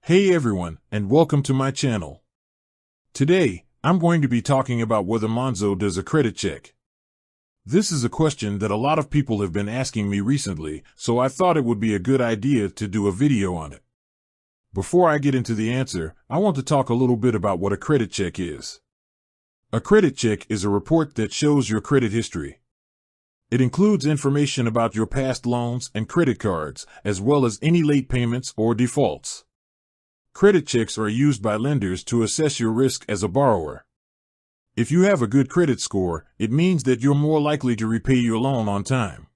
Hey everyone, and welcome to my channel. Today, I'm going to be talking about whether Monzo does a credit check. This is a question that a lot of people have been asking me recently, so I thought it would be a good idea to do a video on it. Before I get into the answer, I want to talk a little bit about what a credit check is. A credit check is a report that shows your credit history. It includes information about your past loans and credit cards, as well as any late payments or defaults. Credit checks are used by lenders to assess your risk as a borrower. If you have a good credit score, it means that you're more likely to repay your loan on time.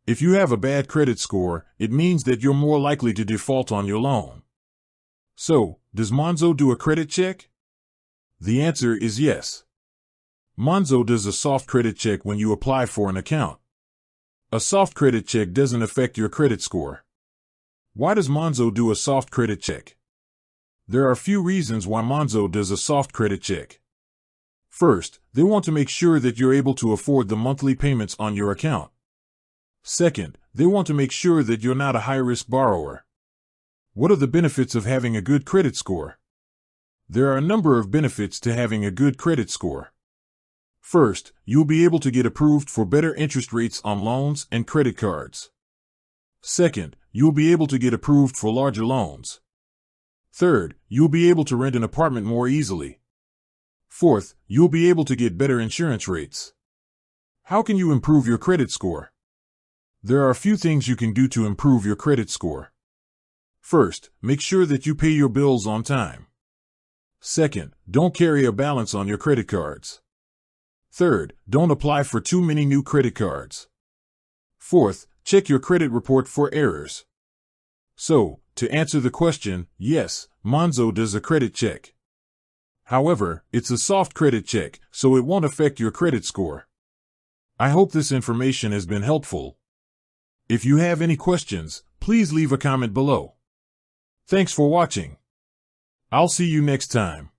If you have a bad credit score, it means that you're more likely to default on your loan. So, does Monzo do a credit check? The answer is yes. Monzo does a soft credit check when you apply for an account. A soft credit check doesn't affect your credit score. Why does Monzo do a soft credit check? There are a few reasons why Monzo does a soft credit check. First, they want to make sure that you're able to afford the monthly payments on your account. Second, they want to make sure that you're not a high-risk borrower. What are the benefits of having a good credit score? There are a number of benefits to having a good credit score. First, you'll be able to get approved for better interest rates on loans and credit cards. Second, you'll be able to get approved for larger loans. Third, you'll be able to rent an apartment more easily. Fourth, you'll be able to get better insurance rates. How can you improve your credit score? There are a few things you can do to improve your credit score. First, make sure that you pay your bills on time. Second, don't carry a balance on your credit cards. Third, don't apply for too many new credit cards. Fourth, check your credit report for errors. So, to answer the question, yes, Monzo does a credit check. However, it's a soft credit check, so it won't affect your credit score. I hope this information has been helpful. If you have any questions, please leave a comment below. Thanks for watching. I'll see you next time.